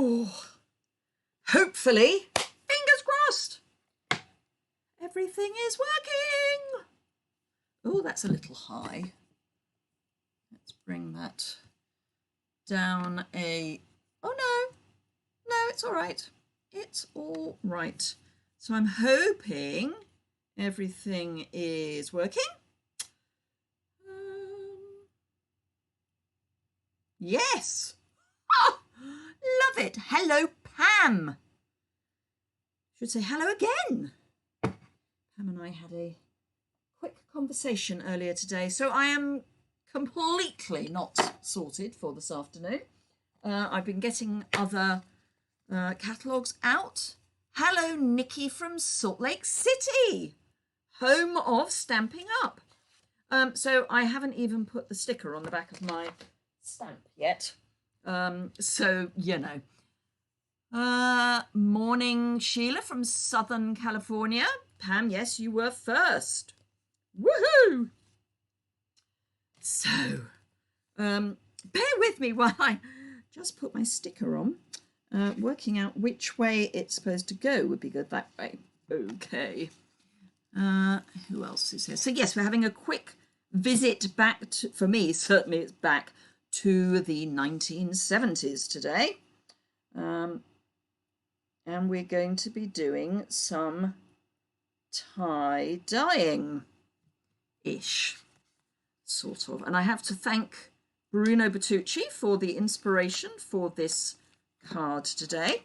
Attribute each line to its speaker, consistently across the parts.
Speaker 1: Oh, hopefully, fingers crossed, everything is working. Oh, that's a little high. Let's bring that down a... Oh, no, it's all right. It's all right. So I'm hoping everything is working. Yes. Oh, love it. Hello, Pam. Should say hello again. Pam and I had a quick conversation earlier today. So I am completely not sorted for this afternoon. I've been getting other catalogues out. Hello, Nikki from Salt Lake City, home of Stamping Up. So I haven't even put the sticker on the back of my stamp yet. So, you know. Morning, Sheila from Southern California. Pam, yes, you were first. Woohoo! So, bear with me while I just put my sticker on. Working out which way it's supposed to go would be good. That way. Okay. Who else is here? So, yes, we're having a quick visit back to, for me, certainly it's back to the 1970s today. And we're going to be doing some tie-dyeing-ish, sort of. And I have to thank Bruno Bertucci for the inspiration for this card today.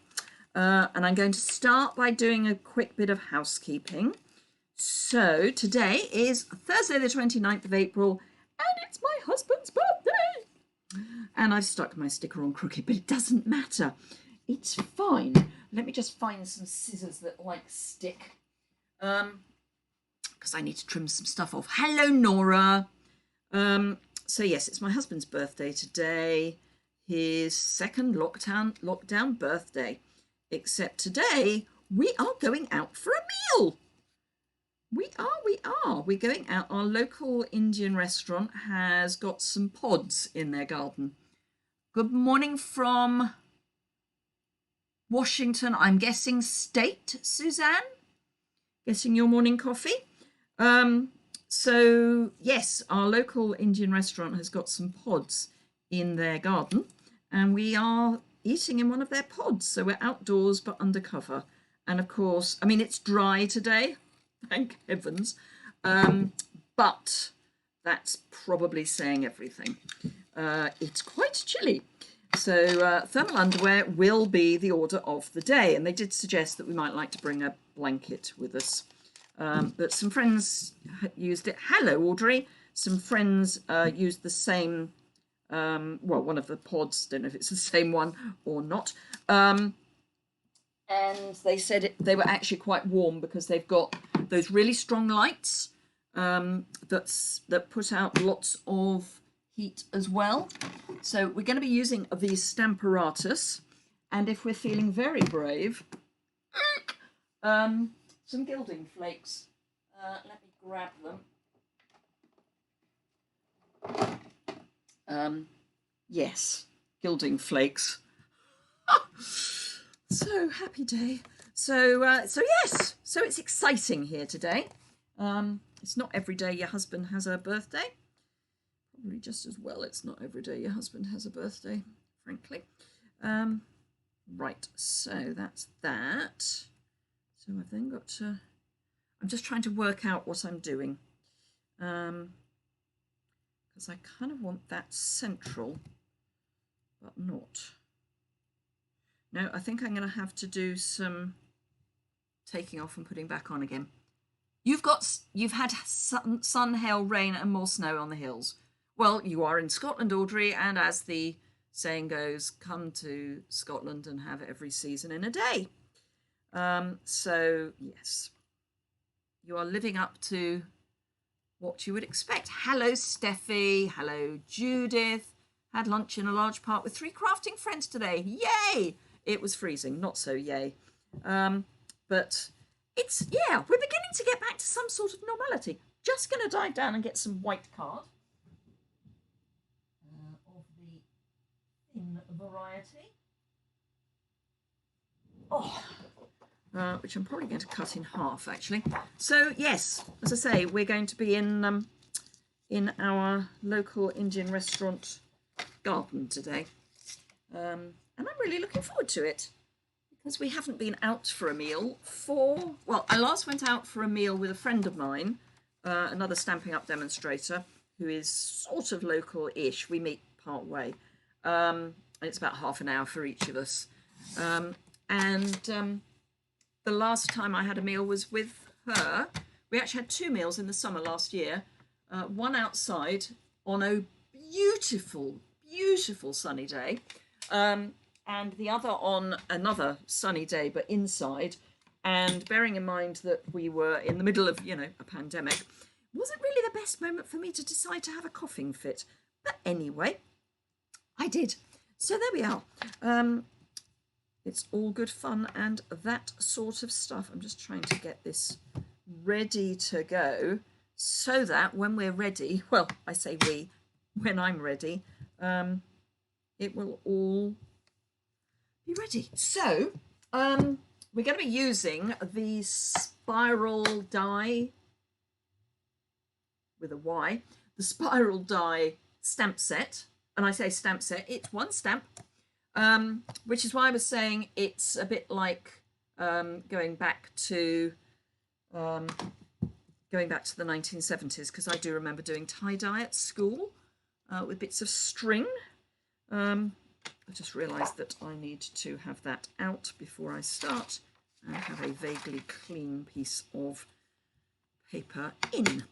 Speaker 1: And I'm going to start by doing a quick bit of housekeeping. So today is Thursday the 29th of April, and it's my husband's birthday. And I've stuck my sticker on crooked, but it doesn't matter. It's fine. Let me just find some scissors that like stick. Because I need to trim some stuff off. Hello, Nora. So yes, it's my husband's birthday today. His second lockdown birthday. Except today, we are going out for a meal. We are. We're going out. Our local Indian restaurant has got some pods in their garden. Good morning from Washington, I'm guessing state, Suzanne? Guessing your morning coffee? So, yes, our local Indian restaurant has got some pods in their garden, and we are eating in one of their pods. So we're outdoors, but undercover. And of course, I mean, it's dry today, thank heavens. But that's probably saying everything. It's quite chilly. So thermal underwear will be the order of the day. And they did suggest that we might like to bring a blanket with us. But some friends used it. Hello, Audrey. Some friends used the same, well, one of the pods. Don't know if it's the same one or not. And they said they were actually quite warm because they've got those really strong lights that put out lots of heat as well. So we're going to be using these Stamparatus, and if we're feeling very brave, some gilding flakes. Let me grab them. Yes, gilding flakes. So happy day. So yes, so it's exciting here today. It's not every day your husband has a birthday. Probably just as well it's not every day your husband has a birthday, frankly. Right, so that's that. So I've then got to, I'm just trying to work out what I'm doing. Because I kind of want that central, but not. No, I think I'm going to have to do some taking off and putting back on again. You've had sun, hail, rain, and more snow on the hills. Well, you are in Scotland, Audrey, and as the saying goes, come to Scotland and have every season in a day. So, yes, you are living up to what you would expect. Hello, Steffi. Hello, Judith. Had lunch in a large park with 3 crafting friends today. Yay! It was freezing, not so yay. But it's, yeah, we're beginning to get back to some sort of normality. Just going to dive down and get some white card. Of the thin variety. which I'm probably going to cut in half actually. So yes, as I say, we're going to be in our local Indian restaurant garden today, and I'm really looking forward to it because we haven't been out for a meal for, well, I last went out for a meal with a friend of mine, another Stampin' Up demonstrator who is sort of local-ish. We meet part way, and it's about half an hour for each of us, and the last time I had a meal was with her. We actually had 2 meals in the summer last year, one outside on a beautiful, beautiful sunny day, and the other on another sunny day, but inside. And bearing in mind that we were in the middle of, you know, a pandemic, wasn't really the best moment for me to decide to have a coughing fit. But anyway, I did. So there we are. It's all good fun and that sort of stuff. I'm just trying to get this ready to go so that when we're ready, well, I say we, when I'm ready, it will all be ready. So we're going to be using the spiral die with a Y, the spiral die stamp set. And I say stamp set, it's one stamp, which is why I was saying it's a bit like going back to the 1970s, because I do remember doing tie-dye at school with bits of string. I just realised that I need to have that out before I start and have a vaguely clean piece of paper in.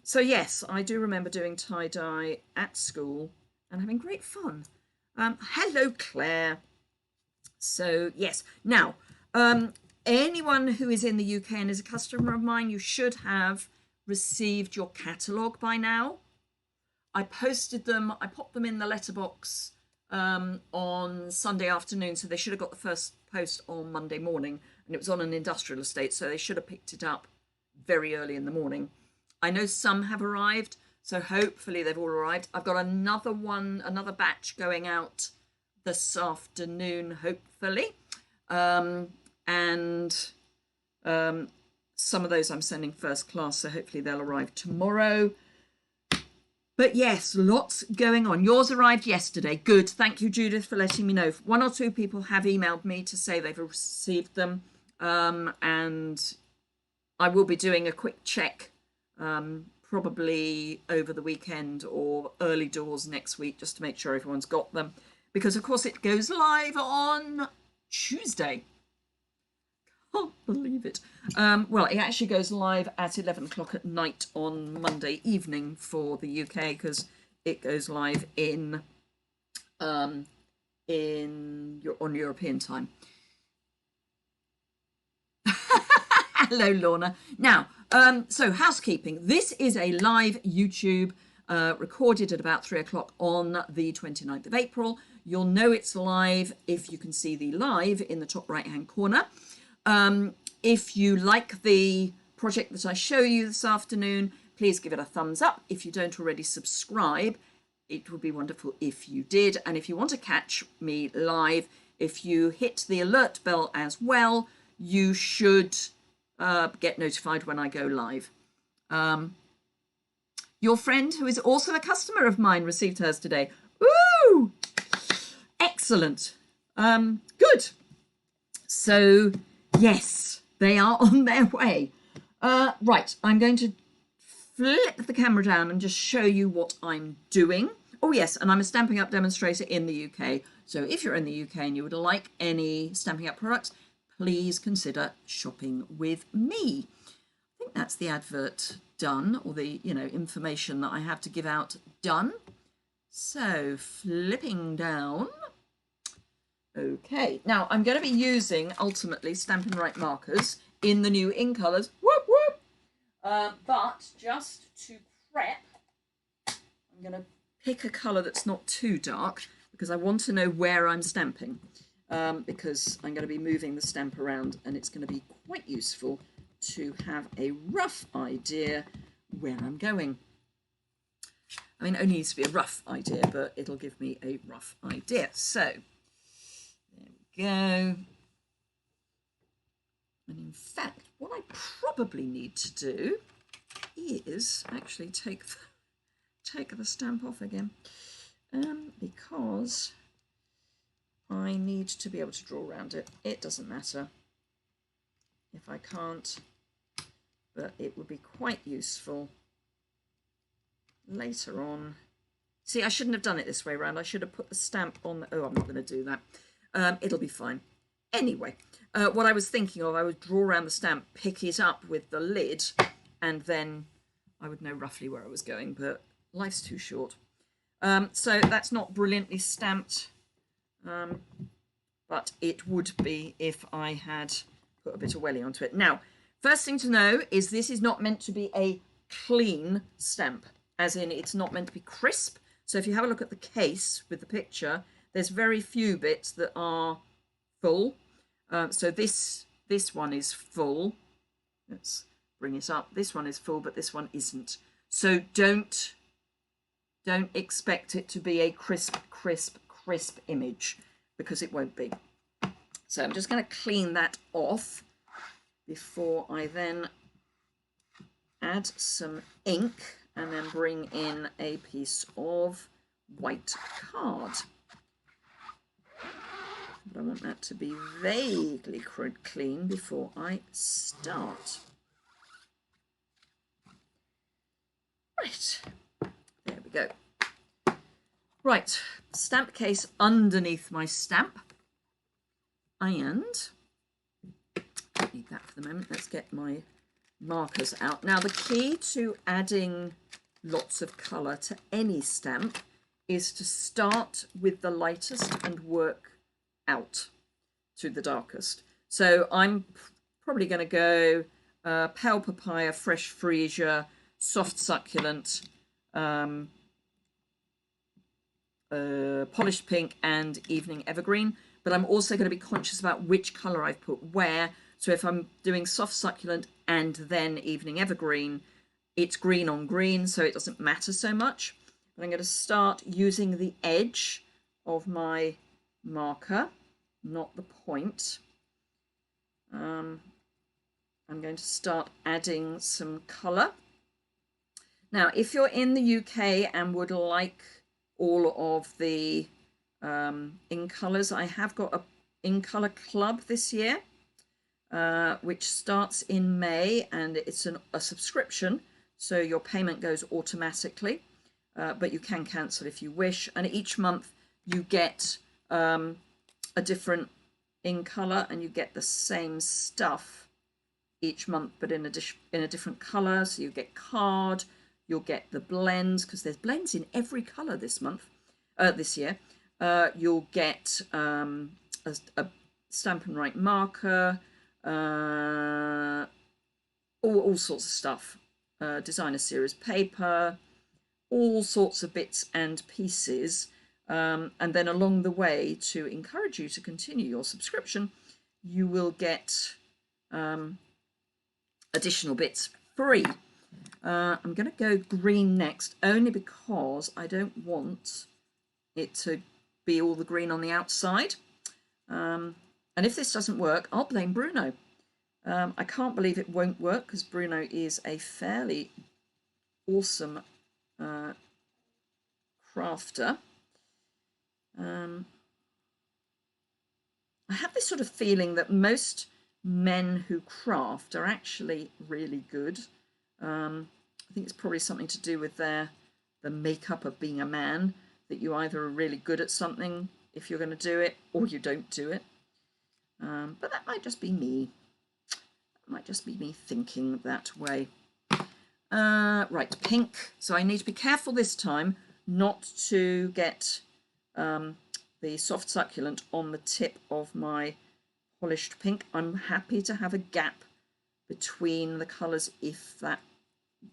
Speaker 1: So yes, I do remember doing tie-dye at school and having great fun. Hello, Claire. So yes, now anyone who is in the UK and is a customer of mine, you should have received your catalogue by now. I posted them, I popped them in the letterbox on Sunday afternoon, so they should have got the first post on Monday morning, and it was on an industrial estate, so they should have picked it up very early in the morning. I know some have arrived, so hopefully they've all arrived. I've got another batch going out this afternoon, hopefully, and some of those I'm sending first class, so hopefully they'll arrive tomorrow. But yes, lots going on. Yours arrived yesterday. Good. Thank you, Judith, for letting me know. 1 or 2 people have emailed me to say they've received them. And I will be doing a quick check probably over the weekend or early doors next week, just to make sure everyone's got them. Because, of course, it goes live on Tuesday. Can't believe it. Well, it actually goes live at 11 o'clock at night on Monday evening for the UK, because it goes live on European time. Hello, Lorna. Now, so housekeeping. This is a live YouTube recorded at about 3 o'clock on the 29th of April. You'll know it's live if you can see the live in the top right-hand corner. If you like the project that I show you this afternoon, please give it a thumbs up. If you don't already subscribe, it would be wonderful if you did. And if you want to catch me live, if you hit the alert bell as well, you should get notified when I go live. Your friend, who is also a customer of mine, received hers today. Woo! Excellent. Good. So, yes, they are on their way. Right, I'm going to flip the camera down and just show you what I'm doing. Oh, yes, and I'm a Stampin' Up demonstrator in the UK. So if you're in the UK and you would like any Stampin' Up products, please consider shopping with me. I think that's the advert done, or the, information that I have to give out done. So flipping down. Okay, now I'm going to be using ultimately Stampin' Right markers in the new in colours. Whoop, whoop. But just to prep, I'm going to pick a colour that's not too dark, because I want to know where I'm stamping, because I'm going to be moving the stamp around, and it's going to be quite useful to have a rough idea where I'm going. I mean, it only needs to be a rough idea, but it'll give me a rough idea. So there go. And in fact, what I probably need to do is actually take the stamp off again, because I need to be able to draw around it. It doesn't matter if I can't, but it would be quite useful later on. See, I shouldn't have done it this way around. I should have put the stamp on the, oh, I'm not going to do that. It'll be fine. Anyway, what I was thinking of, I would draw around the stamp, pick it up with the lid, and then I would know roughly where I was going, but life's too short. So that's not brilliantly stamped, but it would be if I had put a bit of welly onto it. Now, first thing to know is this is not meant to be a clean stamp, as in it's not meant to be crisp. So if you have a look at the case with the picture, there's very few bits that are full. So this one is full. Let's bring it up. This one is full, but this one isn't. So don't expect it to be a crisp image, because it won't be. So I'm just going to clean that off before I then add some ink and then bring in a piece of white card. But I want that to be vaguely clean before I start. Right, there we go. Right, stamp case underneath my stamp. And don't need that for the moment. Let's get my markers out. Now, the key to adding lots of colour to any stamp is to start with the lightest and work out to the darkest. So I'm probably going to go pale papaya, fresh freesia, soft succulent, polished pink, and evening evergreen. But I'm also going to be conscious about which colour I've put where. So if I'm doing soft succulent and then evening evergreen, it's green on green, so it doesn't matter so much. But I'm going to start using the edge of my marker, not the point. I'm going to start adding some colour. Now, if you're in the UK and would like all of the in colours, I have got a in colour club this year, which starts in May, and it's a subscription, so your payment goes automatically, but you can cancel if you wish. And each month you get a different in colour, and you get the same stuff each month, but in a different colour. So you get card, you'll get the blends, because there's blends in every colour this month, this year. You'll get a Stamp and Write marker, all sorts of stuff, designer series paper, all sorts of bits and pieces. And then along the way, to encourage you to continue your subscription, you will get additional bits free. I'm going to go green next, only because I don't want it to be all the green on the outside. And if this doesn't work, I'll blame Bruno. I can't believe it won't work, because Bruno is a fairly awesome crafter. I have this sort of feeling that most men who craft are actually really good. I think it's probably something to do with the makeup of being a man, that you either are really good at something if you're going to do it, or you don't do it. But that might just be me. That might just be me thinking that way. Right, pink. So I need to be careful this time not to get the soft succulent on the tip of my polished pink. I'm happy to have a gap between the colours if that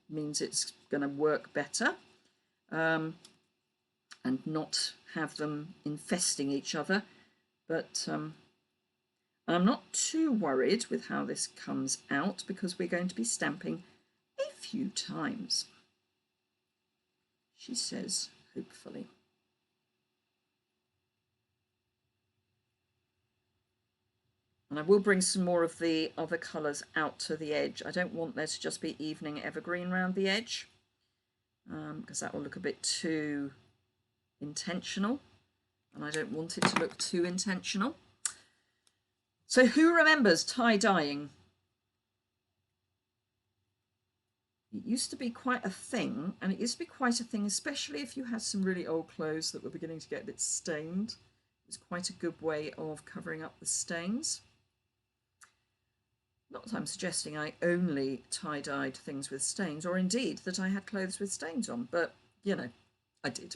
Speaker 1: means it's going to work better, and not have them infesting each other. But I'm not too worried with how this comes out, because we're going to be stamping a few times, she says, hopefully. And I will bring some more of the other colours out to the edge. I don't want there to just be evening evergreen around the edge, because that will look a bit too intentional, and I don't want it to look too intentional. So who remembers tie-dyeing? It used to be quite a thing, and it used to be quite a thing, especially if you had some really old clothes that were beginning to get a bit stained. It was quite a good way of covering up the stains. Not that I'm suggesting I only tie-dyed things with stains, or indeed that I had clothes with stains on, but, you know, I did.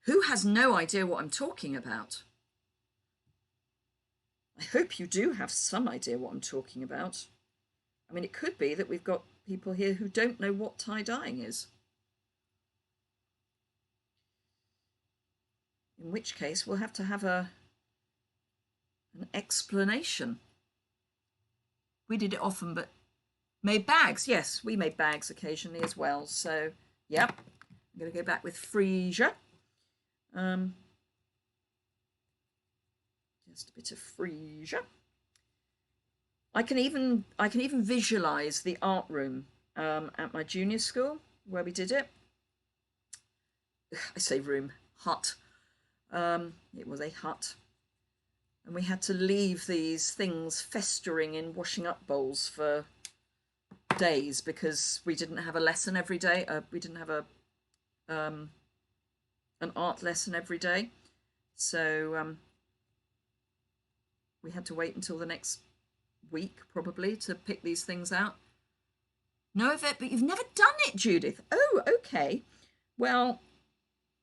Speaker 1: Who has no idea what I'm talking about? I hope you do have some idea what I'm talking about. I mean, it could be that we've got people here who don't know what tie-dyeing is. In which case, we'll have to have an explanation. We did it often, but made bags. Yes, we made bags occasionally as well. So, yep, I'm going to go back with freesia. Just a bit of freesia. I can even visualize the art room at my junior school where we did it. I say room, hut. It was a hut, and we had to leave these things festering in washing up bowls for days because we didn't have a lesson every day. We didn't have an art lesson every day, so we had to wait until the next week probably to pick these things out. Know of it, but you've never done it, Judith. Oh, okay. Well,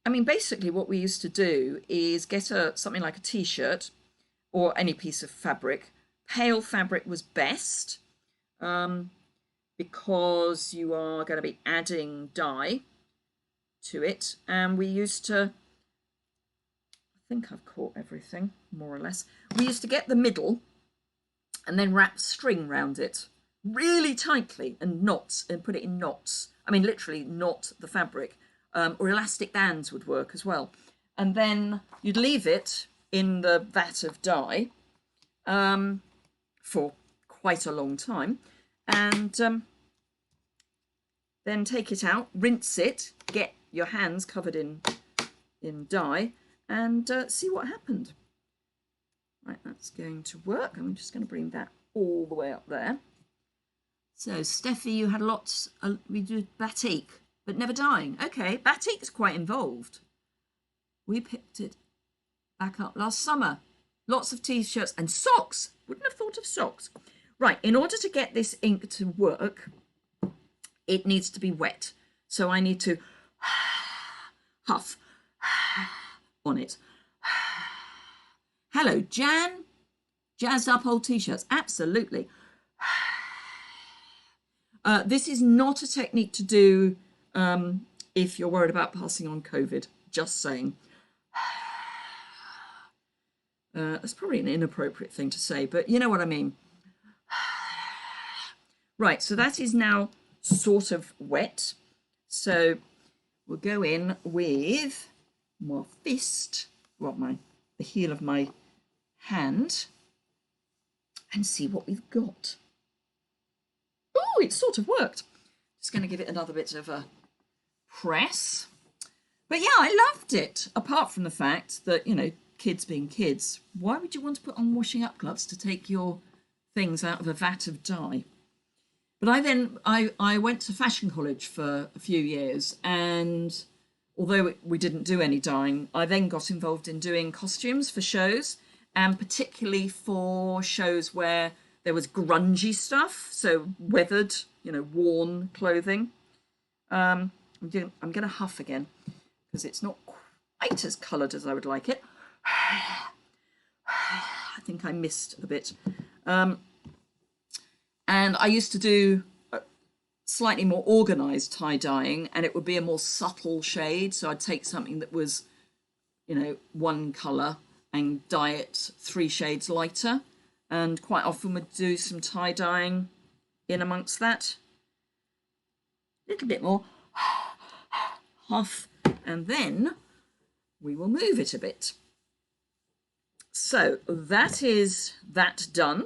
Speaker 1: I mean, basically what we used to do is get something like a t-shirt or any piece of fabric. Pale fabric was best because you are going to be adding dye to it. And we used to, I think I've caught everything, more or less. We used to get the middle and then wrap string round it really tightly and knots, and put it in knots. I mean, literally knot the fabric, or elastic bands would work as well. And then you'd leave it in the vat of dye for quite a long time, and then take it out, rinse it, get your hands covered in dye, and see what happened. Right, that's going to work. I'm just going to bring that all the way up there. So, Steffi, you had lots. We did batik, but never dyeing. Okay, batik's quite involved. We picked it back up last summer. Lots of t-shirts and socks. Wouldn't have thought of socks. Right, in order to get this ink to work, it needs to be wet. So I need to huff on it. Hello, Jan. Jazzed up old t-shirts. Absolutely. This is not a technique to do if you're worried about passing on COVID. Just saying. That's probably an inappropriate thing to say, but you know what I mean. Right, so that is now sort of wet. So we'll go in with my fist, well, the heel of my hand, and see what we've got. Oh, it sort of worked. Just going to give it another bit of a press. But yeah, I loved it. Apart from the fact that, you know, kids being kids, why would you want to put on washing up gloves to take your things out of a vat of dye? But I went to fashion college for a few years, and although we didn't do any dyeing, I then got involved in doing costumes for shows, and particularly for shows where there was grungy stuff, so weathered, you know, worn clothing. I'm going to huff again because it's not quite as coloured as I would like it. I think I missed a bit. And I used to do slightly more organised tie-dyeing, and it would be a more subtle shade. So I'd take something that was, you know, one colour and dye it 3 shades lighter. And quite often would do some tie-dyeing in amongst that. A little bit more. Huff. And then we will move it a bit. So that is that done.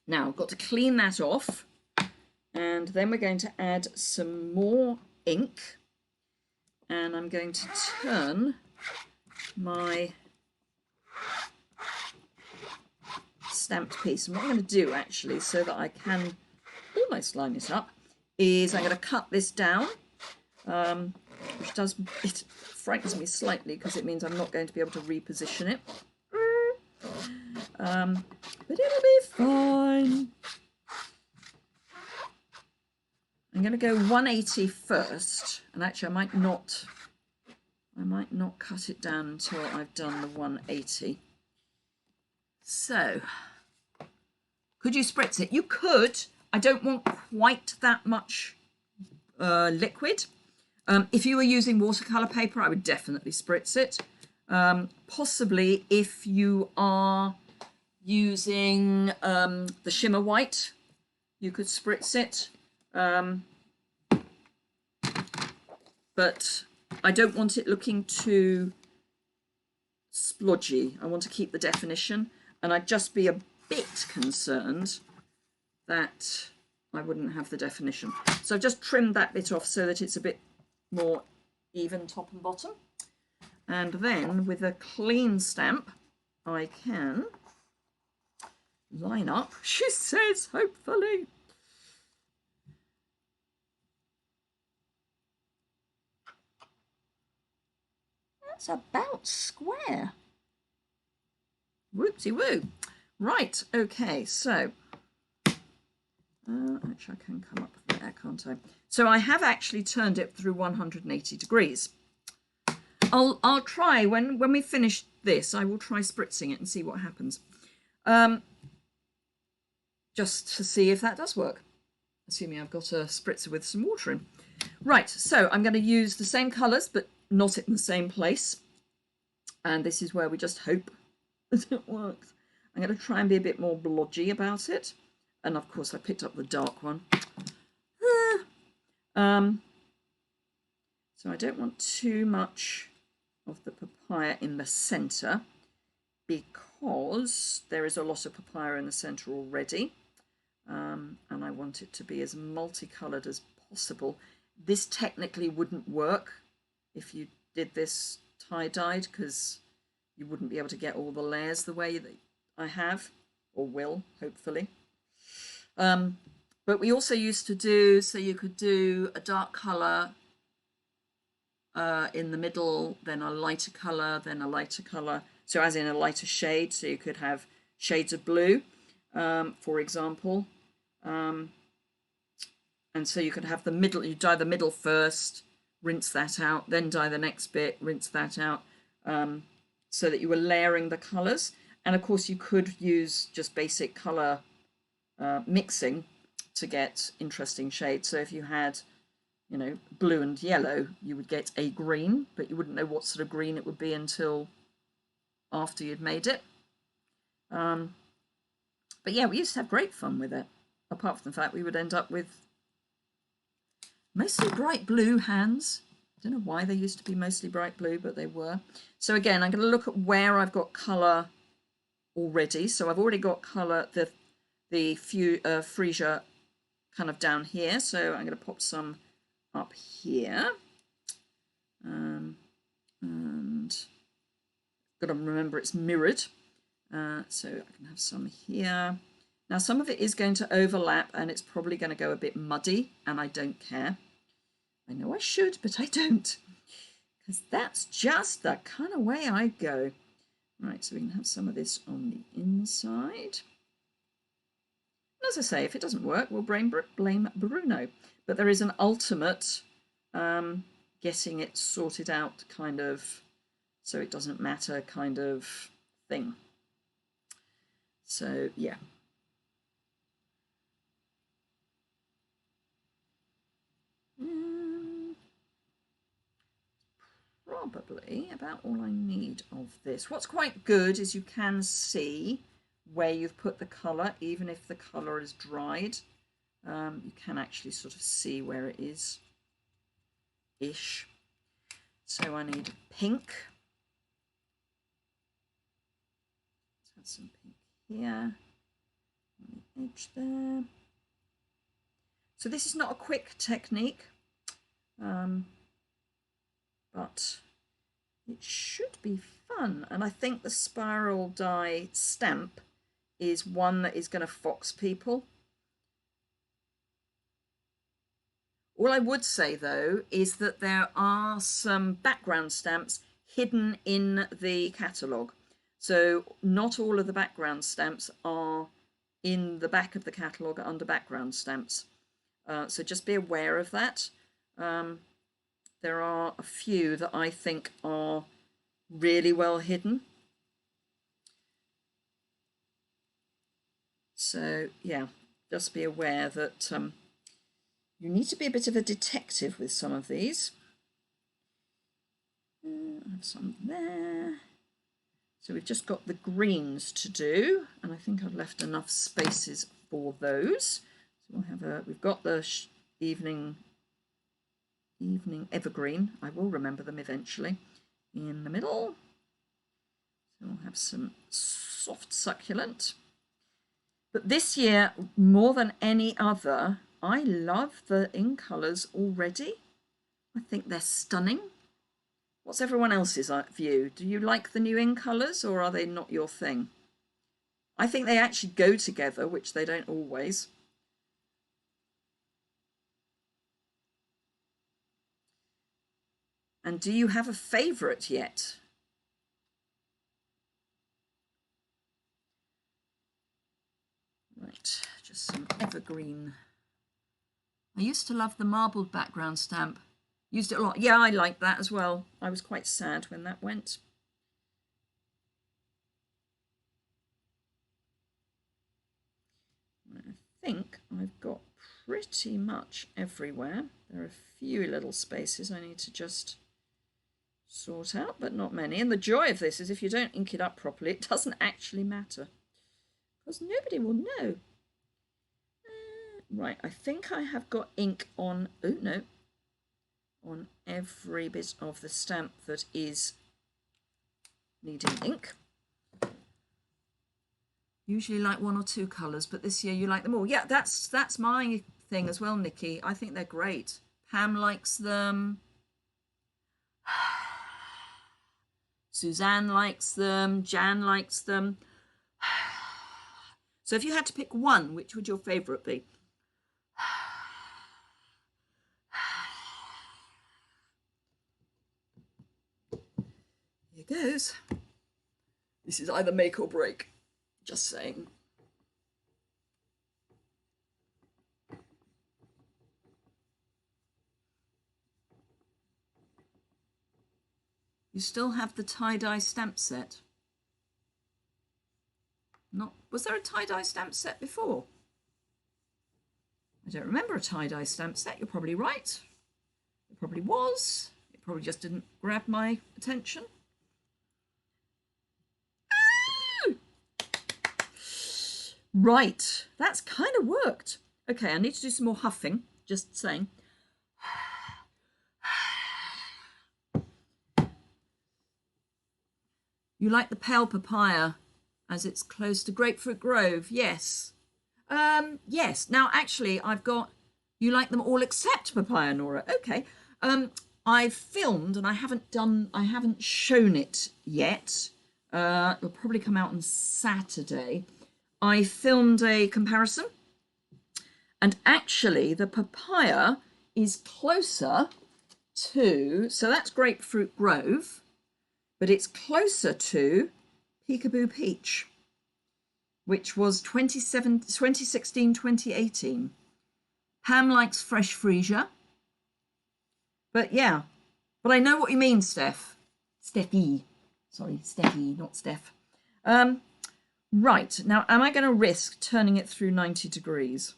Speaker 1: Now I've got to clean that off, and then we're going to add some more ink, and I'm going to turn my stamped piece. And what I'm going to do actually, so that I can almost line it up, is I'm going to cut this down, which does, it frightens me slightly because it means I'm not going to be able to reposition it. But it'll be fine. I'm going to go 180 first, and actually I might not cut it down until I've done the 180. So, could you spritz it? You could. I don't want quite that much liquid. If you were using watercolor paper, I would definitely spritz it. Possibly if you are using the shimmer white, you could spritz it. But I don't want it looking too splodgy. I want to keep the definition, and I'd just be a bit concerned that I wouldn't have the definition. So I've just trimmed that bit off so that it's a bit more even top and bottom. And then with a clean stamp, I can line up, she says, hopefully. That's about square. Whoopsie woo. Right, okay, so actually I can come up there, can't I? So I have actually turned it through 180 degrees. I'll try, when we finish this, I will try spritzing it and see what happens. Just to see if that does work, assuming I've got a spritzer with some water in. Right, so I'm going to use the same colours, but not in the same place. And this is where we just hope that it works. I'm going to try and be a bit more blodgy about it. And of course I picked up the dark one. So I don't want too much of the papaya in the centre, because there is a lot of papaya in the centre already. And I want it to be as multicoloured as possible. This technically wouldn't work if you did this tie-dyed, because you wouldn't be able to get all the layers the way that I have, or will, hopefully. But we also used to do, so you could do a dark colour in the middle, then a lighter colour, then a lighter colour. So as in a lighter shade, so you could have shades of blue, for example. And so you could have the middle, you dye the middle first, rinse that out, then dye the next bit, rinse that out, so that you were layering the colours. And of course you could use just basic colour mixing to get interesting shades. So if you had, you know, blue and yellow, you would get a green, but you wouldn't know what sort of green it would be until after you'd made it. But yeah, we used to have great fun with it, apart from the fact we would end up with mostly bright blue hands. I don't know why they used to be mostly bright blue, but they were. So again, I'm going to look at where I've got colour already. So I've already got colour, the freesia kind of down here. So I'm going to pop some up here. And got to remember it's mirrored. So I can have some here. Now some of it is going to overlap and it's probably going to go a bit muddy, and I don't care. I know I should, but I don't, because that's just the kind of way I go. Right, so we can have some of this on the inside. And as I say, if it doesn't work, we'll blame Bruno. But there is an ultimate getting it sorted out kind of, so it doesn't matter kind of thing. So, yeah. Probably about all I need of this. What's quite good is you can see where you've put the colour, even if the colour is dried. You can actually sort of see where it is ish. So I need pink. Add some pink here on the edge there. So this is not a quick technique, but it should be fun. And I think the spiral die stamp is one that is going to fox people. All I would say, though, is that there are some background stamps hidden in the catalogue. So not all of the background stamps are in the back of the catalogue under background stamps. So just be aware of that. There are a few that I think are really well hidden. So yeah, just be aware that you need to be a bit of a detective with some of these. I have some there. So we've just got the greens to do, and I think I've left enough spaces for those. So we'll have we've got the evening evergreen. I will remember them eventually. In the middle. So we'll have some soft succulent. But this year, more than any other, I love the in colours already. I think they're stunning. What's everyone else's view? Do you like the new in colours, or are they not your thing? I think they actually go together, which they don't always. And do you have a favourite yet? Right, just some evergreen. I used to love the marbled background stamp. Used it a lot. Yeah, I like that as well. I was quite sad when that went. I think I've got pretty much everywhere. There are a few little spaces I need to just sort out, but not many. And the joy of this is if you don't ink it up properly, it doesn't actually matter, because nobody will know. Right, I think I have got ink on, oh no, on every bit of the stamp that is needing ink. Usually like one or two colours, but this year you like them all. Yeah, that's my thing as well, Nikki. I think they're great. Pam likes them. Suzanne likes them. Jan likes them. So if you had to pick one, which would your favourite be? Here goes. This is either make or break. Just saying. You still have the tie-dye stamp set? Not, was there a tie-dye stamp set before? I don't remember a tie-dye stamp set. You're probably right. It probably was. It probably just didn't grab my attention. Right, that's kind of worked. Okay, I need to do some more huffing, just saying. You like the pale papaya as it's close to Grapefruit Grove? Yes. Yes. Now, actually, I've got, you like them all except papaya, Nora. Okay. I've filmed and I haven't shown it yet. It'll probably come out on Saturday. I filmed a comparison, and actually the papaya is closer to, so that's Grapefruit Grove, but it's closer to Peekaboo Peach, which was 2016, 2018. Pam likes Fresh Freesia. But yeah, but I know what you mean, Steph. Steffi. Sorry, Steffi, not Steph. Right, now am I going to risk turning it through 90 degrees?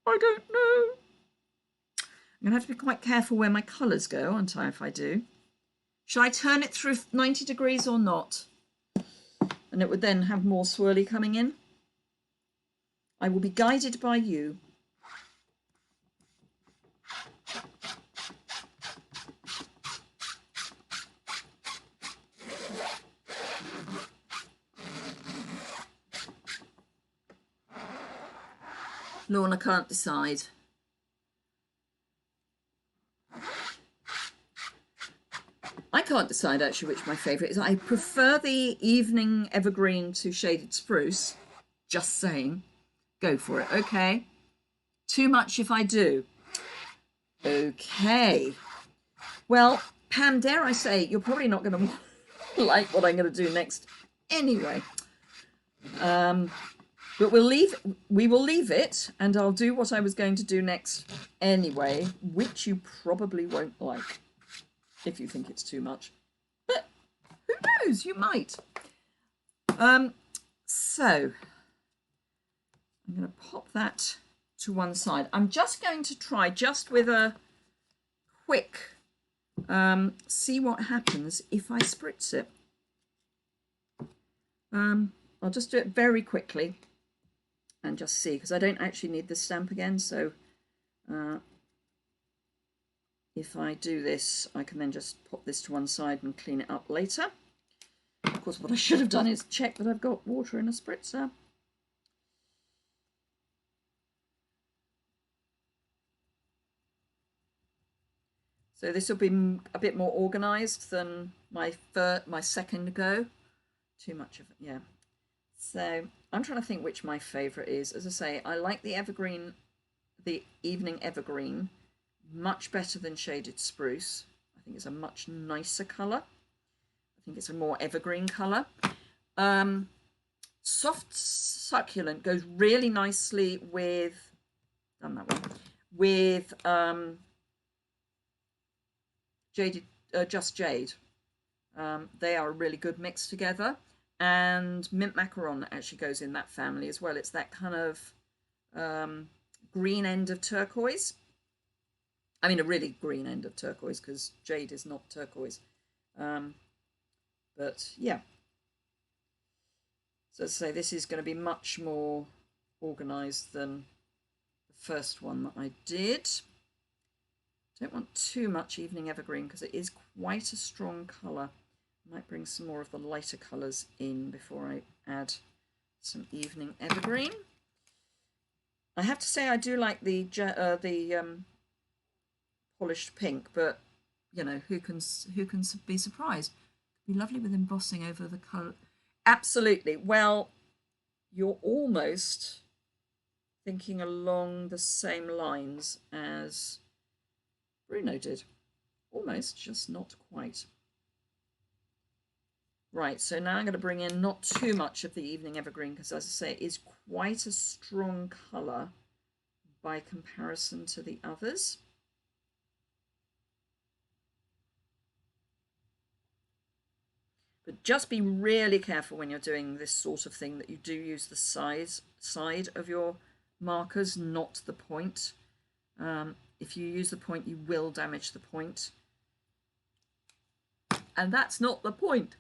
Speaker 1: I don't know. I'm going to have to be quite careful where my colours go, aren't I, if I do? Should I turn it through 90 degrees or not? And it would then have more swirly coming in. I will be guided by you. Lorna can't decide. I can't decide actually which my favourite is. I prefer the Evening Evergreen to Shaded Spruce. Just saying. Go for it, okay? Too much if I do. Okay. Well, Pam, dare I say, you're probably not going to like what I'm going to do next anyway. But we will leave it, and I'll do what I was going to do next anyway, which you probably won't like if you think it's too much. But who knows, you might. So I'm going to pop that to one side. I'm just going to try, just with a quick, see what happens if I spritz it. I'll just do it very quickly and just see, because I don't actually need this stamp again. So if I do this, I can then just pop this to one side and clean it up later. Of course, what I should have done is check that I've got water in a spritzer. So this will be a bit more organised than my second go. Too much of it, yeah. So I'm trying to think which my favourite is. As I say, I like the evergreen, the Evening Evergreen, much better than Shaded Spruce. I think it's a much nicer colour. I think it's a more evergreen colour. Soft Succulent goes really nicely with, done that one, with Jaded, Just Jade. They are a really good mix together. And Mint Macaron actually goes in that family as well. It's that kind of green end of turquoise. I mean, a really green end of turquoise, because jade is not turquoise. But yeah. So as I say, this is going to be much more organised than the first one that I did. Don't want too much Evening Evergreen because it is quite a strong colour. I might bring some more of the lighter colours in before I add some Evening Evergreen. I have to say I do like the polished pink, but you know, who can be surprised? It'd be lovely with embossing over the colour. Absolutely. Well, you're almost thinking along the same lines as Bruno did. Almost, just not quite. Right, so now I'm going to bring in not too much of the Evening Evergreen, because as I say, it is quite a strong colour by comparison to the others. But just be really careful when you're doing this sort of thing that you do use the side of your markers, not the point. If you use the point, you will damage the point. And that's not the point.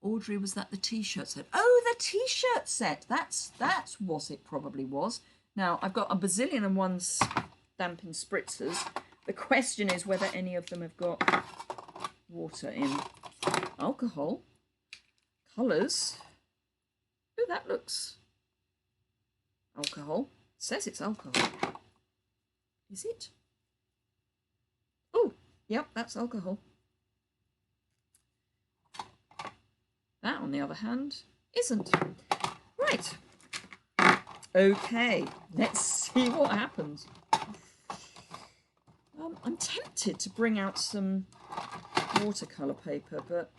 Speaker 1: Audrey, was that the t-shirt set? Oh, the t-shirt set. That's what it probably was. Now, I've got a bazillion and one stamping spritzers. The question is whether any of them have got water in. Alcohol. Colours. Oh, that looks alcohol. It says it's alcohol. Is it? Oh, yep, that's alcohol. That, on the other hand, isn't. Right. Okay, let's see what happens. I'm tempted to bring out some watercolour paper, but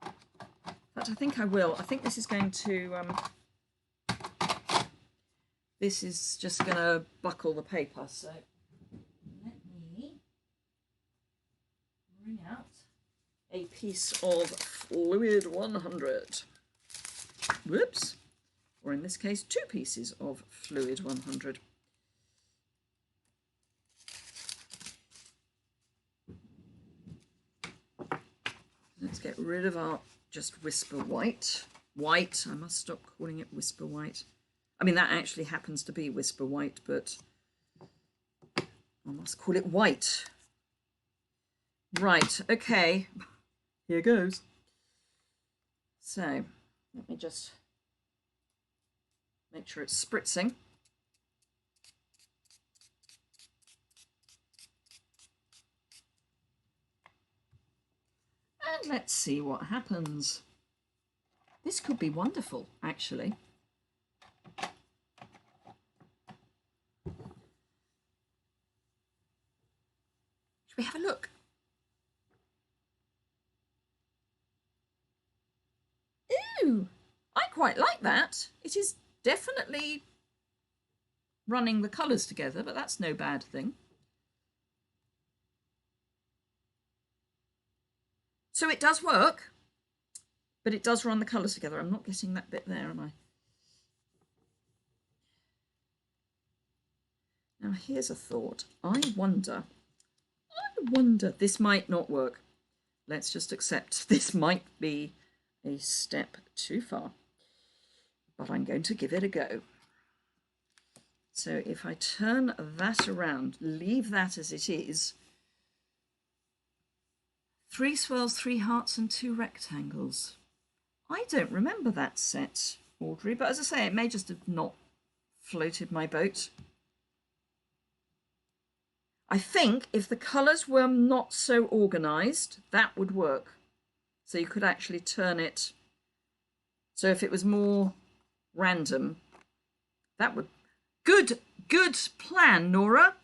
Speaker 1: in fact, I think I will. I think this is going to, this is just going to buckle the paper. So let me bring out a piece of Fluid 100. Whoops. Or in this case, 2 pieces of Fluid 100. Let's get rid of our just Whisper White. White, I must stop calling it Whisper White. I mean, that actually happens to be Whisper White, but I must call it white. Right, okay. Here goes. So, Let me just make sure it's spritzing. And let's see what happens. This could be wonderful, actually. Should we have a look? Ooh, I quite like that. It is definitely running the colours together, but that's no bad thing. So it does work, but it does run the colours together. I'm not getting that bit there, am I? Now here's a thought. I wonder, this might not work. Let's just accept this might be a step too far, but I'm going to give it a go. So if I turn that around, leave that as it is, 3 swirls, 3 hearts and 2 rectangles. I don't remember that set, Audrey, but as I say, it may just have not floated my boat. I think if the colours were not so organised, that would work. So you could actually turn it. So if it was more random, that would... Good plan, Nora.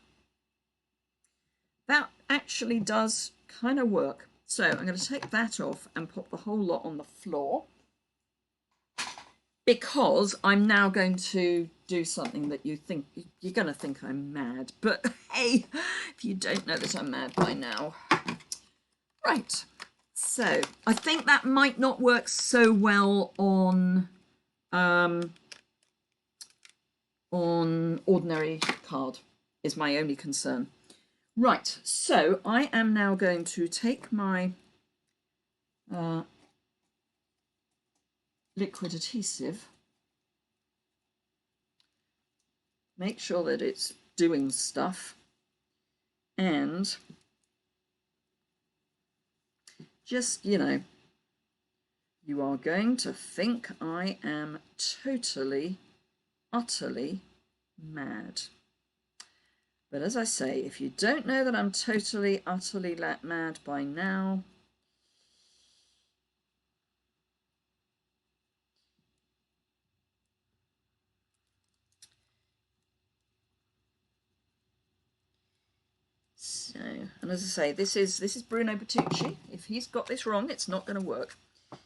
Speaker 1: That actually does kind of work. So I'm going to take that off and pop the whole lot on the floor, because I'm now going to do something that you're going to think I'm mad. But hey, if you don't know that I'm mad by now. Right. So I think that might not work so well on ordinary card, is my only concern. Right, so I am now going to take my liquid adhesive, make sure that it's doing stuff, and just, you know, you are going to think I am totally, utterly mad. But as I say, if you don't know that I'm totally, utterly mad by now, so, and as I say, this is Bruno Bertucci. If he's got this wrong, it's not going to work. I'm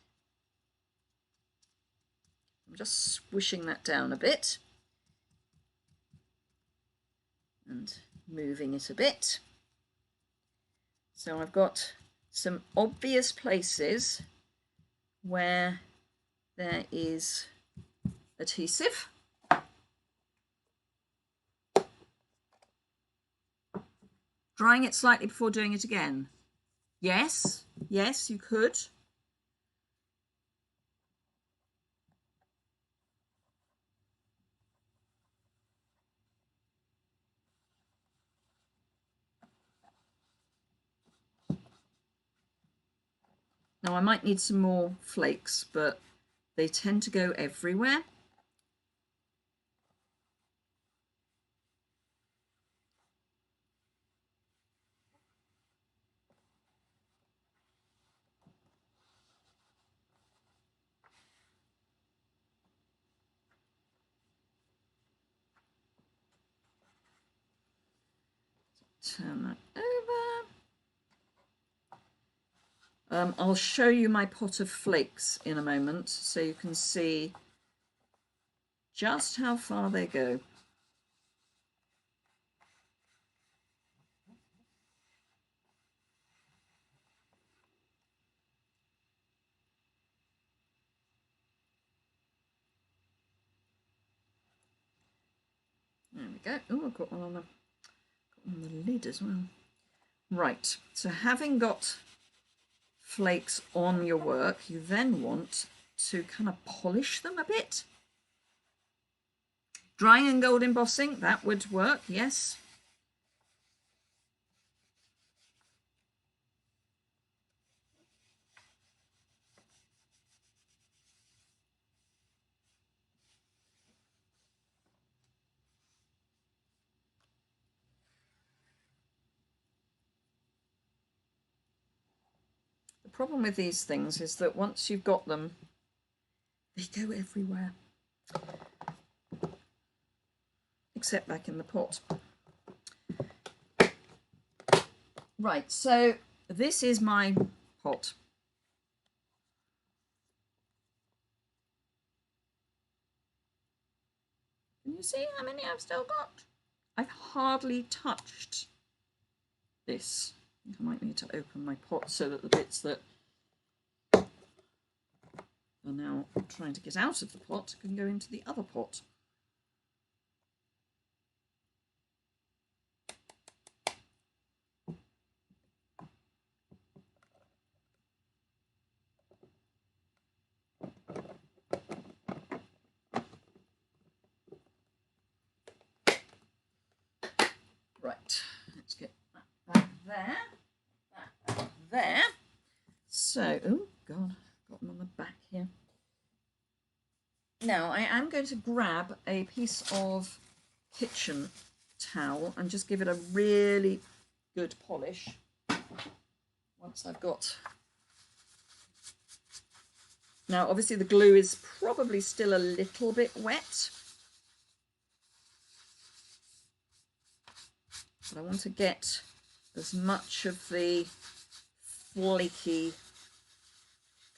Speaker 1: just squishing that down a bit and moving it a bit. So I've got some obvious places where there is adhesive. Drying it slightly before doing it again. Yes, yes, you could. Now I might need some more flakes, but they tend to go everywhere. Turn that over. I'll show you my pot of flakes in a moment so you can see just how far they go. There we go. Oh, I've got one on the lid as well. Right, so having got flakes on your work, you then want to kind of polish them a bit. Drying and gold embossing, that would work, yes. problem with these things is that once you've got them, they go everywhere. Except back in the pot. Right, so this is my pot. Can you see how many I've still got? I've hardly touched this. I think I might need to open my pot so that the bits that are now trying to get out of the pot can go into the other pot. Right, let's get that there, that there. So, oh God, I've got them on the back here. Now I am going to grab a piece of kitchen towel and just give it a really good polish once I've got. Now obviously the glue is probably still a little bit wet, but I want to get as much of the flaky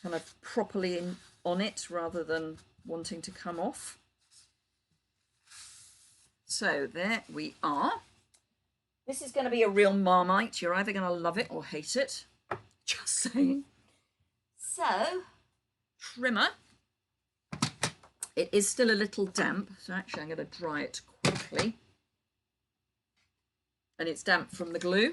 Speaker 1: kind of properly on it rather than wanting to come off. So there we are. This is going to be a real Marmite. You're either going to love it or hate it. Just saying. So, trimmer. It is still a little damp, so actually I'm going to dry it quickly. And it's damp from the glue.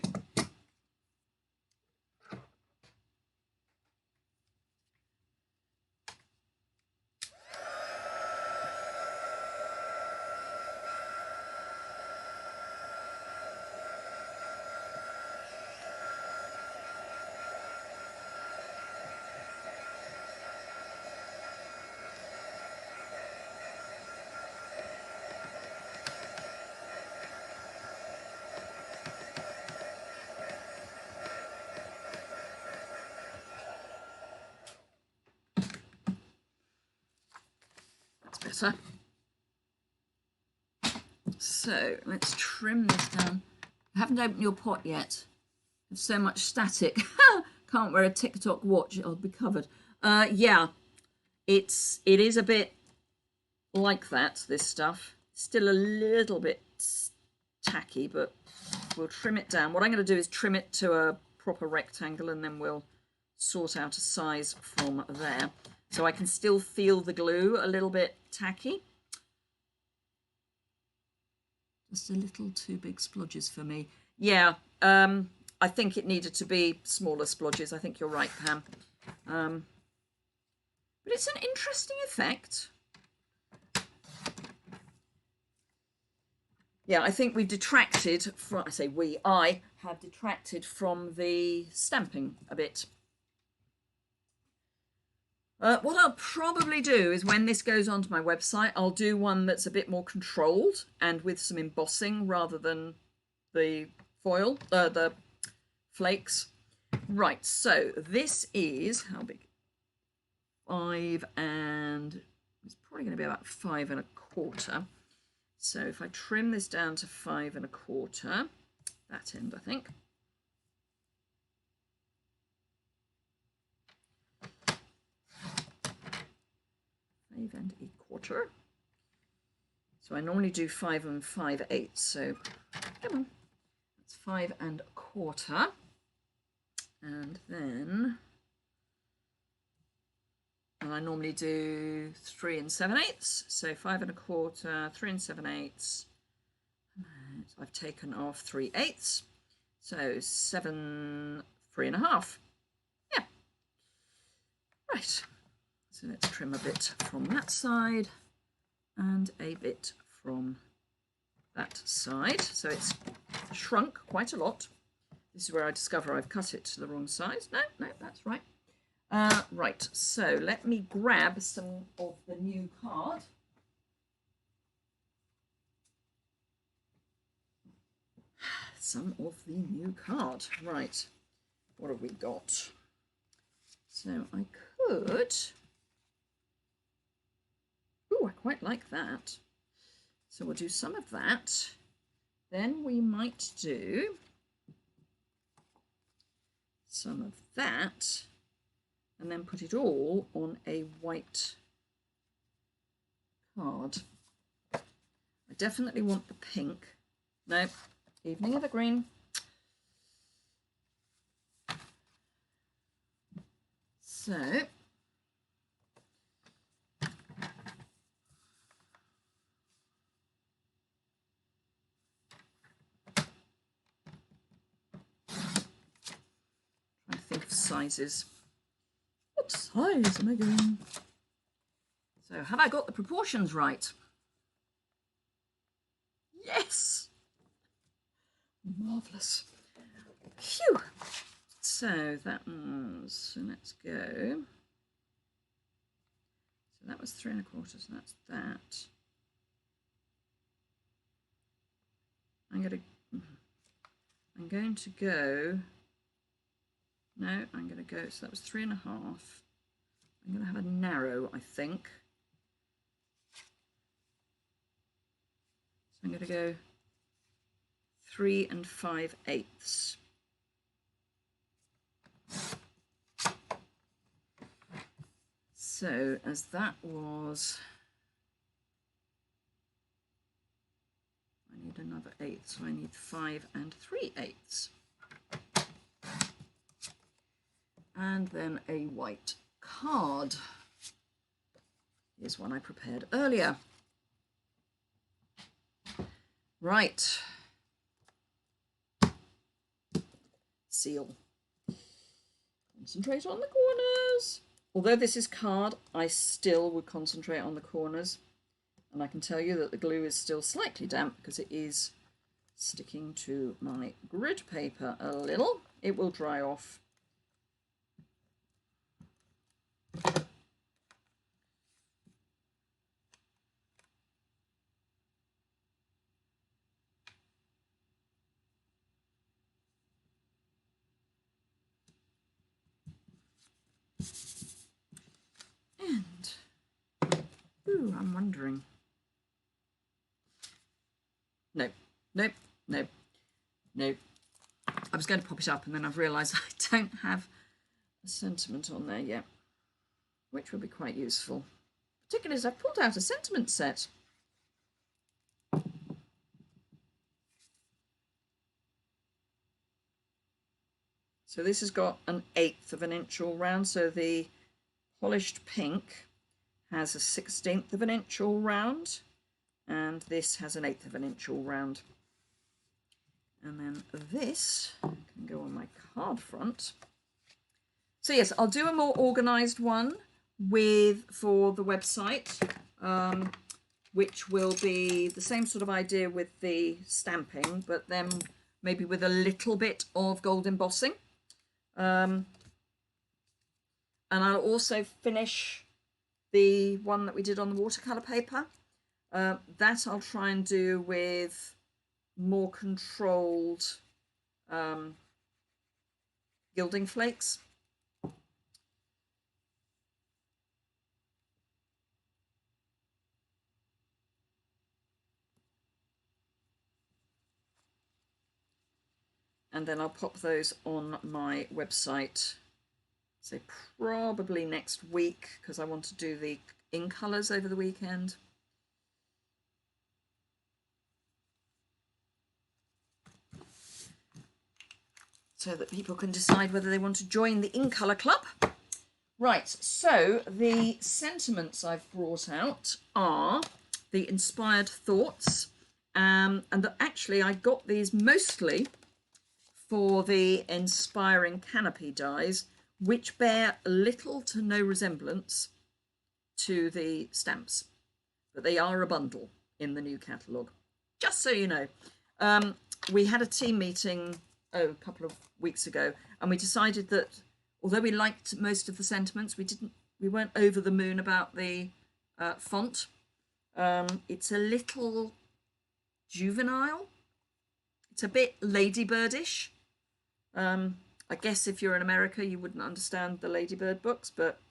Speaker 1: Better. So let's trim this down. I haven't opened your pot yet. There's so much static. Can't wear a TikTok watch, it'll be covered. Yeah, it is a bit like that, this stuff. Still a little bit tacky, but we'll trim it down. What I'm going to do is trim it to a proper rectangle and then we'll sort out a size from there. So I can still feel the glue a little bit tacky. Just a little too big splodges for me. Yeah, I think it needed to be smaller splodges. I think you're right, Pam. But it's an interesting effect. Yeah, I think we've detracted from, I have detracted from the stamping a bit. What I'll probably do is when this goes onto my website, I'll do one that's a bit more controlled and with some embossing rather than the foil, the flakes. Right, so this is, how big? 5 and, it's probably going to be about 5 1/4. So if I trim this down to 5 1/4, that end I think. And 1/4. So I normally do 5 5/8. So come on, that's 5 1/4. And then, and I normally do 3 7/8. So 5 1/4, 3 7/8. I've taken off 3/8. So 7 3 1/2. Yeah. Right. So let's trim a bit from that side and a bit from that side. So it's shrunk quite a lot. This is where I discover I've cut it to the wrong size. No, that's right. Right, so let me grab some of the new card. Some of the new card. Right, what have we got? So I could, oh, I quite like that. So we'll do some of that. Then we might do some of that and then put it all on a white card. I definitely want the pink. No, Evening Evergreen. So I think of sizes. What size am I going? So have I got the proportions right? Yes! Marvellous. Phew! So that was, so let's go. So that was 3 1/4, so that's that. I'm going to go, no, I'm going to go, so that was 3 1/2. I'm going to have a narrow, I think. So I'm going to go 3 5/8. So as that was, I need another 8, so I need 5 3/8. And then a white card. Here's one I prepared earlier. Right. Seal. Concentrate on the corners. Although this is card, I still would concentrate on the corners. And I can tell you that the glue is still slightly damp because it is sticking to my grid paper a little. It will dry off. And, ooh, I'm wondering. No, nope, nope, nope. I was going to pop it up and then I've realised I don't have a sentiment on there yet, which would be quite useful. Particularly as I've pulled out a sentiment set. So this has got an 1/8 of an inch all round. So the polished pink has a 1/16 of an inch all round, and this has an 1/8 of an inch all round. And then this can go on my card front. So yes, I'll do a more organised one for the website, which will be the same sort of idea with the stamping, but then maybe with a little bit of gold embossing. And I'll also finish the one that we did on the watercolour paper. That I'll try and do with more controlled gilding flakes. And then I'll pop those on my website, say probably next week, because I want to do the in colours over the weekend. So that people can decide whether they want to join the in colour club. Right, so the sentiments I've brought out are the inspired thoughts, and actually I got these mostly for the inspiring canopy dies, which bear little to no resemblance to the stamps, but they are a bundle in the new catalogue, just so you know. We had a team meeting a couple of weeks ago, and we decided that although we liked most of the sentiments, we weren't over the moon about the font. It's a little juvenile. It's a bit ladybirdish. I guess if you're in America, you wouldn't understand the Ladybird books, but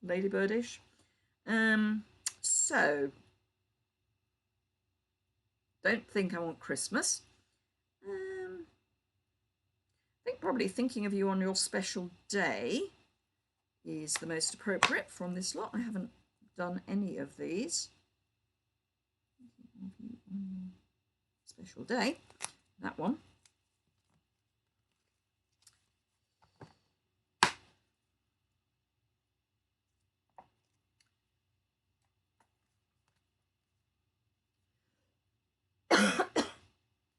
Speaker 1: Ladybirdish. So, don't think I want Christmas. I think probably thinking of you on your special day is the most appropriate from this lot. I haven't done any of these. Special day, that one.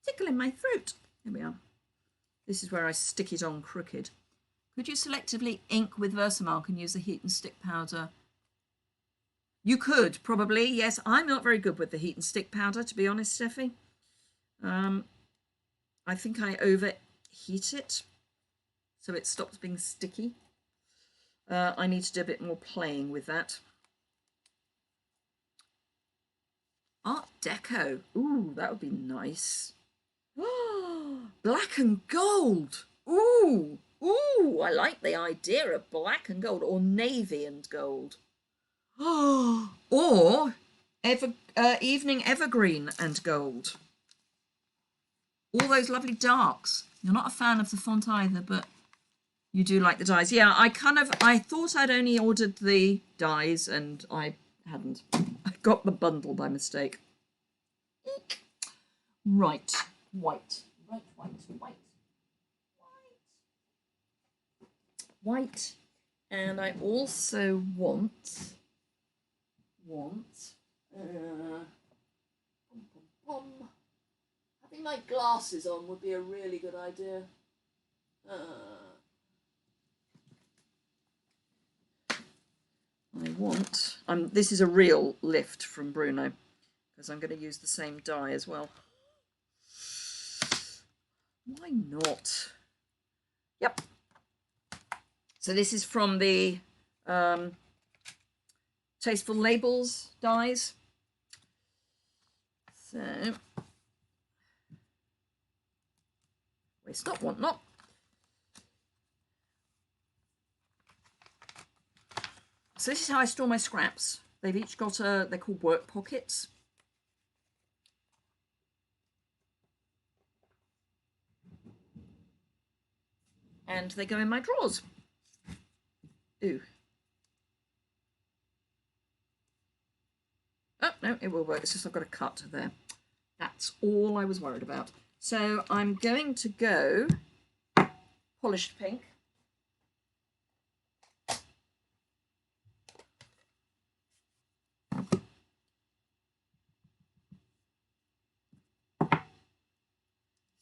Speaker 1: Tickle in my throat. Here we are. This is where I stick it on crooked. Could you selectively ink with Versamark and use the heat and stick powder? You could, probably, yes. I'm not very good with the heat and stick powder, to be honest, Steffi. I think I overheat it, so it stops being sticky. I need to do a bit more playing with that. Art Deco. Ooh, that would be nice. Black and gold. Ooh, ooh, I like the idea of black and gold, or navy and gold. Or evening evergreen and gold. All those lovely darks. You're not a fan of the font either, but you do like the dies. Yeah, I thought I'd only ordered the dies and I hadn't. I got the bundle by mistake. Eek. Right, white. Right, white. And I also want having my glasses on would be a really good idea. I want, this is a real lift from Bruno, because I'm going to use the same die as well. Why not? Yep. So this is from the Tasteful Labels dies. So, waste not, want not. So this is how I store my scraps. They've each got they're called work pockets. And they go in my drawers. Ooh. Oh, no, it will work. It's just I've got a cut there. That's all I was worried about. So I'm going to go polished pink.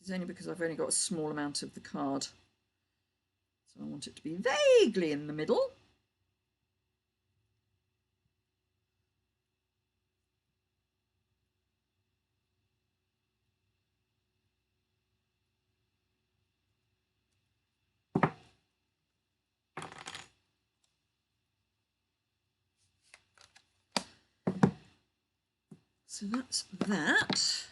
Speaker 1: This is only because I've only got a small amount of the card. So I want it to be vaguely in the middle. So that's that.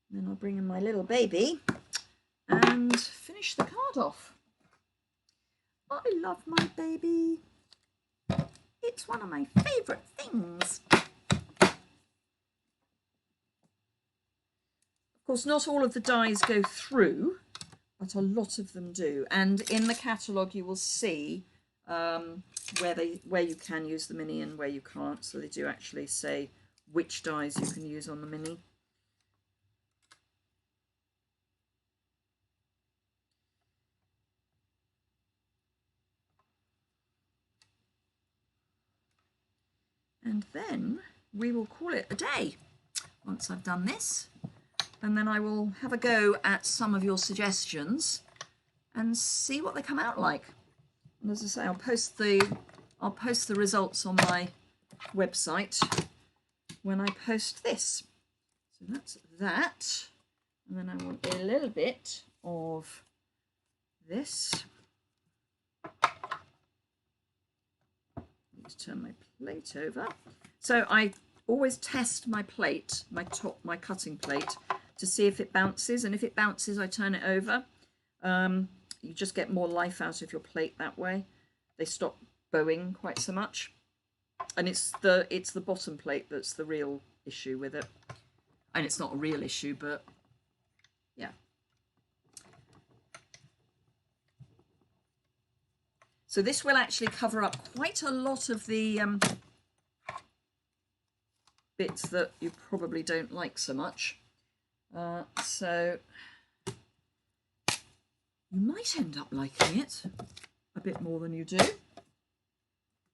Speaker 1: Then I'll bring in my little baby and finish the card off. I love my baby. It's one of my favourite things. Of course, not all of the dies go through, but a lot of them do. And in the catalogue, you will see where you can use the mini and where you can't. So they do actually say which dies you can use on the mini. And then we will call it a day once I've done this. And then I will have a go at some of your suggestions and see what they come out like. And as I say, I'll post the results on my website when I post this. So that's that. And then I want a little bit of this. Need to turn my plate over. So I always test my plate, my cutting plate, to see if it bounces, and if it bounces I turn it over. You just get more life out of your plate that way. They stop bowing quite so much. And it's the bottom plate that's the real issue with it. And it's not a real issue, but yeah. So this will actually cover up quite a lot of the bits that you probably don't like so much. So you might end up liking it a bit more than you do.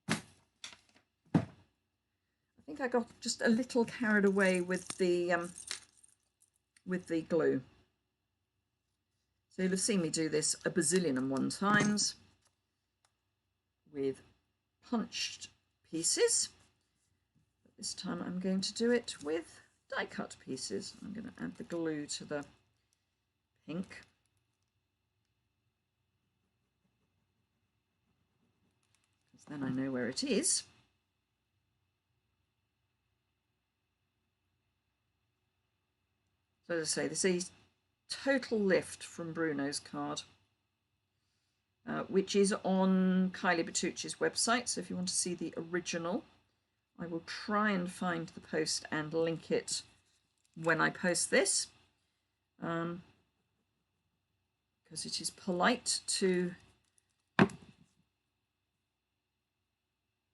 Speaker 1: I think I got just a little carried away with the glue. So you'll have seen me do this a bazillion and one times with punched pieces. But this time I'm going to do it with die cut pieces. I'm going to add the glue to the pink. Because then I know where it is. So as I say, this is Total Lift from Bruno's card, which is on Kylie Bertucci's website. So if you want to see the original, I will try and find the post and link it when I post this, because it is polite to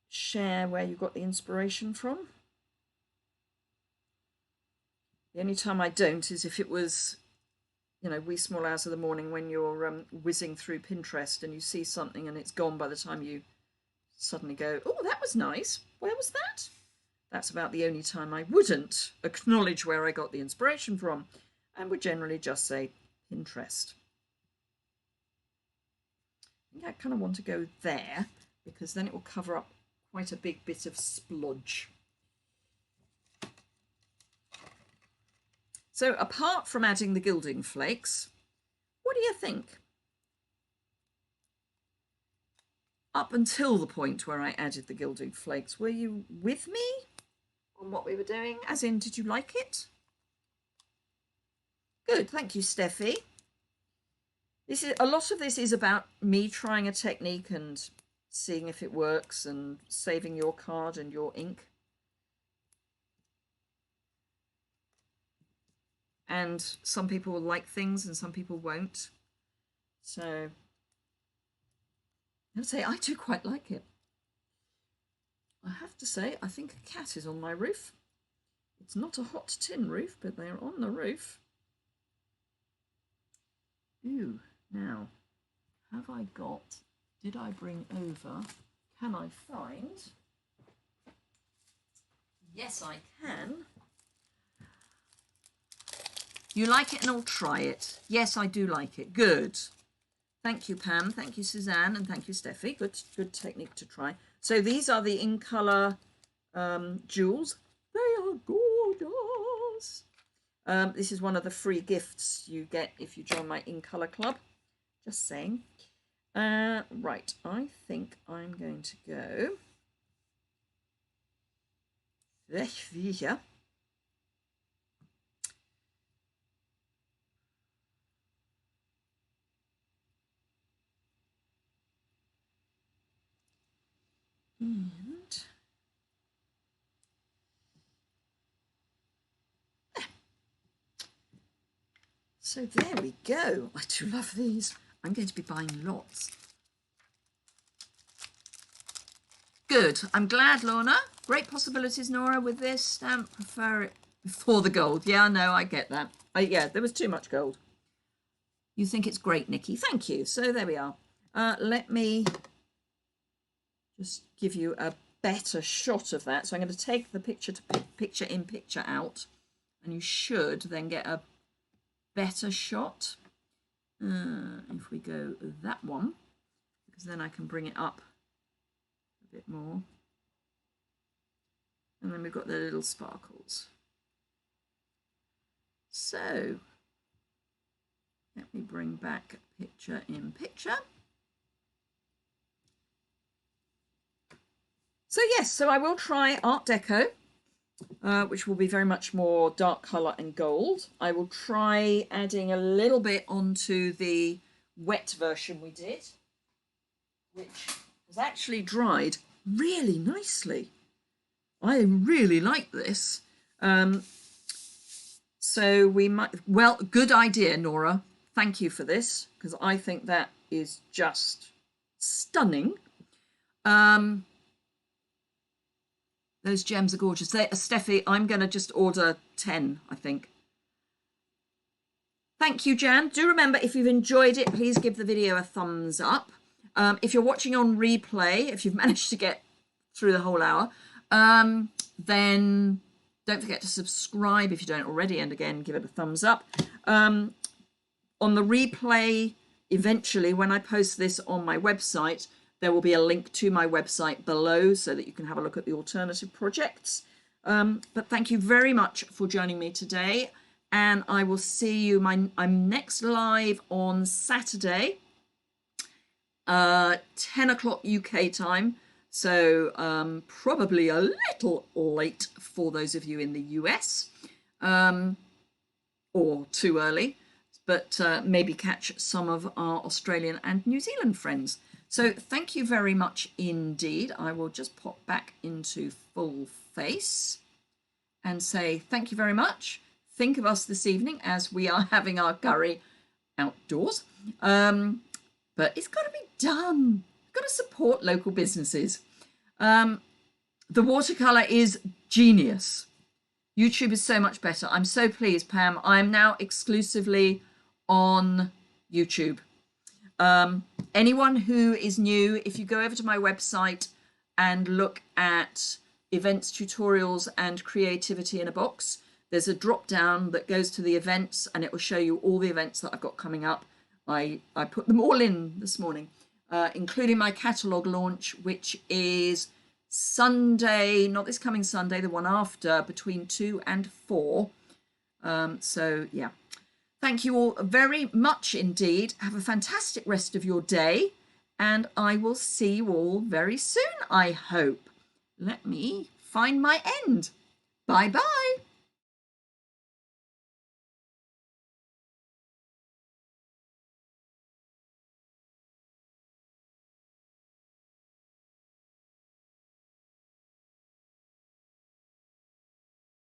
Speaker 1: share where you got the inspiration from. The only time I don't is if it was, you know, wee small hours of the morning when you're whizzing through Pinterest and you see something and it's gone by the time you suddenly go, oh, that was nice. Where was that? That's about the only time I wouldn't acknowledge where I got the inspiration from, and would generally just say Pinterest. I think I kind of want to go there because then it will cover up quite a big bit of splodge. So apart from adding the gilding flakes, what do you think? Up until the point where I added the gilding flakes, were you with me on what we were doing? As in, did you like it? Good, thank you, Steffi. A lot of this is about me trying a technique and seeing if it works and saving your card and your ink. And some people will like things and some people won't. So I'd say I do quite like it. I have to say, I think a cat is on my roof. It's not a hot tin roof, but they're on the roof. Ooh, now, did I bring over, can I find? Yes, I can. You like it and I'll try it. Yes, I do like it. Good. Thank you, Pam. Thank you, Suzanne. And thank you, Steffi. Good technique to try. So these are the In Colour jewels. They are gorgeous. This is one of the free gifts you get if you join my In Colour club. Just saying. Right, I think I'm going to go here. And so there we go. I do love these. I'm going to be buying lots. Good. I'm glad, Lorna. Great possibilities, Nora, with this stamp. Prefer it before the gold. Yeah, no, I get that. Yeah, there was too much gold. You think it's great, Nikki. Thank you. So there we are. Let me just give you a better shot of that. So I'm going to take the picture in picture out, and you should then get a better shot if we go that one, because then I can bring it up a bit more. And then we've got the little sparkles. So let me bring back picture in picture. So yes, so I will try Art Deco, which will be very much more dark colour and gold. I will try adding a little bit onto the wet version we did, which has actually dried really nicely. I really like this. So we might, well, good idea, Nora. Thank you for this, because I think that is just stunning. Those gems are gorgeous. Steffi, I'm going to just order 10, I think. Thank you, Jan. Do remember, if you've enjoyed it, please give the video a thumbs up. If you're watching on replay, if you've managed to get through the whole hour, then don't forget to subscribe if you don't already, and again, give it a thumbs up. On the replay, eventually, when I post this on my website, there will be a link to my website below so that you can have a look at the alternative projects. But thank you very much for joining me today. And I will see you, I'm next live on Saturday, 10 o'clock UK time. So probably a little late for those of you in the US, or too early, but maybe catch some of our Australian and New Zealand friends. So thank you very much indeed. I will just pop back into full face and say thank you very much. Think of us this evening as we are having our curry outdoors. But it's got to be done. We've got to support local businesses. The watercolour is genius. YouTube is so much better. I'm so pleased, Pam. I'm now exclusively on YouTube. Anyone who is new, if you go over to my website and look at events, tutorials and creativity in a box, there's a drop down that goes to the events and it will show you all the events that I've got coming up. I put them all in this morning, including my catalogue launch, which is Sunday, not this coming Sunday, the one after, between 2 and 4. So yeah, thank you all very much indeed. Have a fantastic rest of your day, and I will see you all very soon, I hope. Let me find my end. Bye bye.